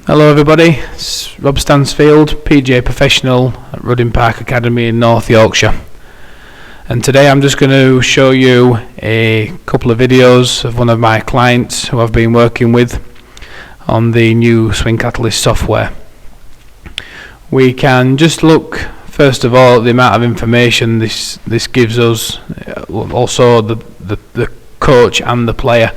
Hello everybody, it's Robert Stansfield, PGA Professional at Rudding Park Academy in North Yorkshire. And today I'm just going to show you a couple of videos of one of my clients who I've been working with on the new Swing Catalyst software. We can just look first of all at the amount of information this gives us, also the coach and the player.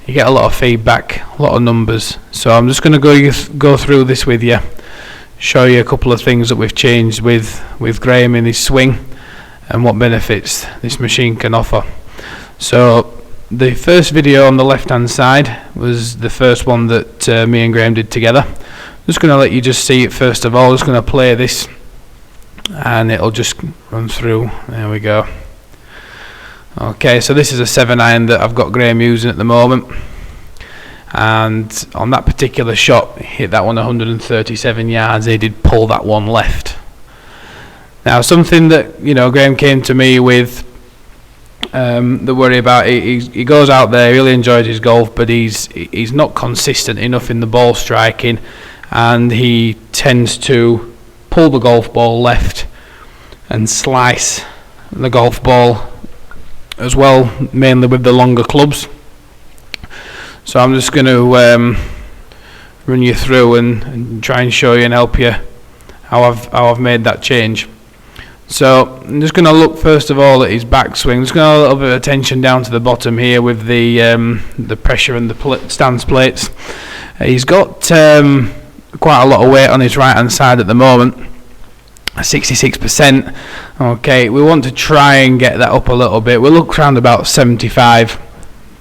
You get a lot of feedback, a lot of numbers. So I'm just going to go through this with you, show you a couple of things that we've changed with Graham in his swing and what benefits this machine can offer. So the first video on the left hand side was the first one that me and Graham did together. I'm just going to let you just see it first of all. I'm just going to play this and it'll just run through. There we go. Okay, so this is a 7-iron that I've got Graham using at the moment, and on that particular shot he hit that one 137 yards. He did pull that one left. Now something that Graham came to me with the worry about, he goes out there, he really enjoys his golf, but he's not consistent enough in the ball striking, and he tends to pull the golf ball left and slice the golf ball as well, mainly with the longer clubs. So I'm just going to run you through and try and show you and help you how I've made that change. So I'm just going to look first of all at his backswing. Just going to have a little bit of attention down to the bottom here with the pressure and the stance plates. He's got quite a lot of weight on his right hand side at the moment, 66%. Okay, we want to try and get that up a little bit. We'll look around about 75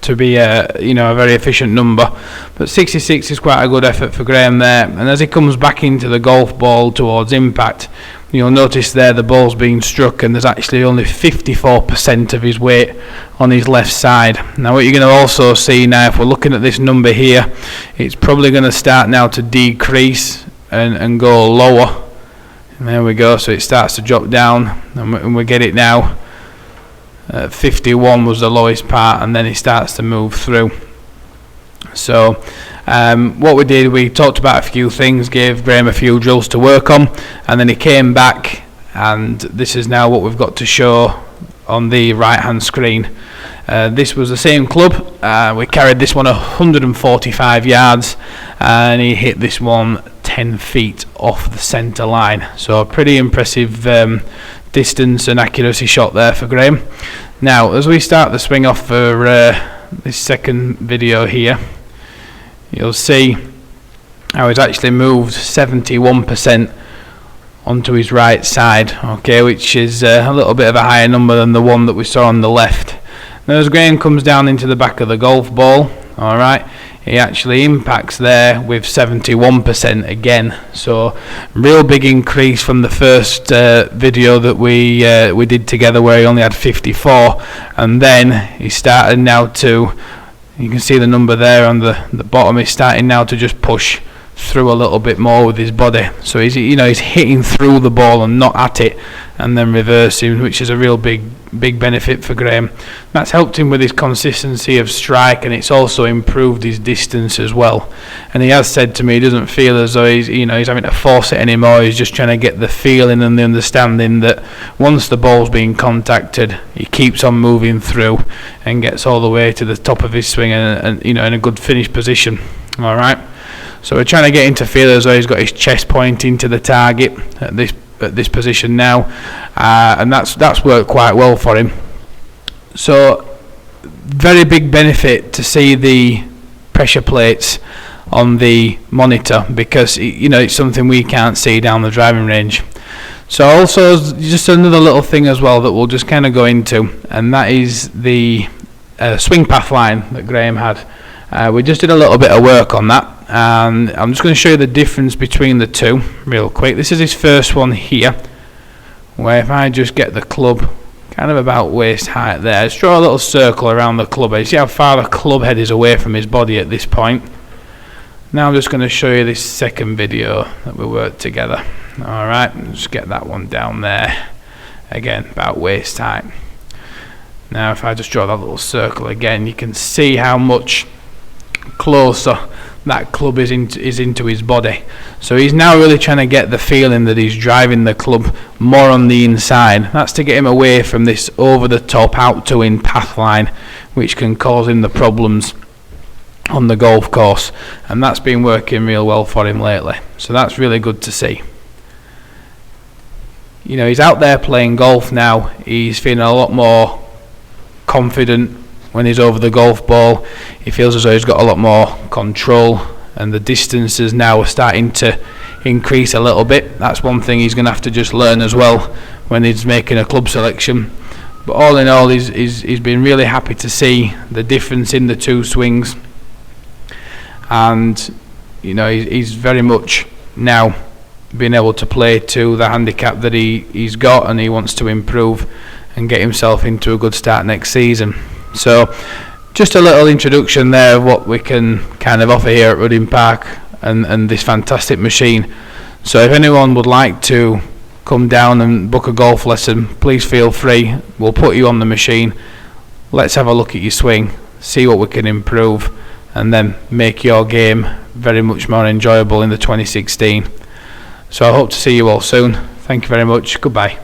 to be a very efficient number, but 66 is quite a good effort for Graham there. And as he comes back into the golf ball towards impact, you'll notice there the ball's being struck and there's actually only 54% of his weight on his left side. Now what you're going to also see now, if we're looking at this number here, it's probably going to start now to decrease and go lower. And there we go, so it starts to drop down, and we get it now. 51 was the lowest part, and then it starts to move through. So what we did, we talked about a few things, gave Graham a few drills to work on, and then he came back, and this is now what we've got to show on the right hand screen. This was the same club. We carried this one 145 yards, and he hit this one 10 feet off the centre line. So a pretty impressive distance and accuracy shot there for Graham. Now as we start the swing off for this second video here, you'll see how he's actually moved 71% onto his right side, okay, which is a little bit of a higher number than the one that we saw on the left. Now as Graham comes down into the back of the golf ball, alright, he actually impacts there with 71% again. So real big increase from the first video that we did together, where he only had 54, and then he started now to, you can see the number there on the bottom, he's starting now to just push through a little bit more with his body. So he's hitting through the ball and not at it, and then reversing, which is a real big benefit for Graham. That's helped him with his consistency of strike, and it's also improved his distance as well. And he has said to me he doesn't feel as though he's having to force it anymore. He's just trying to get the feeling and the understanding that once the ball's being contacted, he keeps on moving through and gets all the way to the top of his swing and in a good finish position. All right. So we're trying to get him to feel as though he's got his chest pointing to the target at this position now, and that's worked quite well for him. So very big benefit to see the pressure plates on the monitor, because it's something we can't see down the driving range. So also just another little thing as well that we'll just kind of go into, and that is the swing path line that Graham had. We just did a little bit of work on that, and I'm just going to show you the difference between the two real quick. This is his first one here, where if I just get the club kind of about waist height there, just draw a little circle around the club head. See how far the club head is away from his body at this point. Now I'm just going to show you this second video that we worked together. Alright, just get that one down there, again about waist height. Now if I just draw that little circle again, you can see how much closer that club is into his body. So he's now really trying to get the feeling that he's driving the club more on the inside. That's to get him away from this over the top out to in path line, which can cause him the problems on the golf course, and that's been working real well for him lately. So that's really good to see. You know, he's out there playing golf now. He's feeling a lot more confident when he's over the golf ball. He feels as though he's got a lot more control, and the distances now are starting to increase a little bit. That's one thing he's going to have to just learn as well when he's making a club selection. But all in all, he's been really happy to see the difference in the two swings, and you know, he's very much now being able to play to the handicap that he's got, and he wants to improve and get himself into a good start next season. So just a little introduction there of what we can kind of offer here at Rudding Park and this fantastic machine. So if anyone would like to come down and book a golf lesson, please feel free. We'll put you on the machine, let's have a look at your swing, see what we can improve, and then make your game very much more enjoyable in the 2016. So I hope to see you all soon. Thank you very much. Goodbye.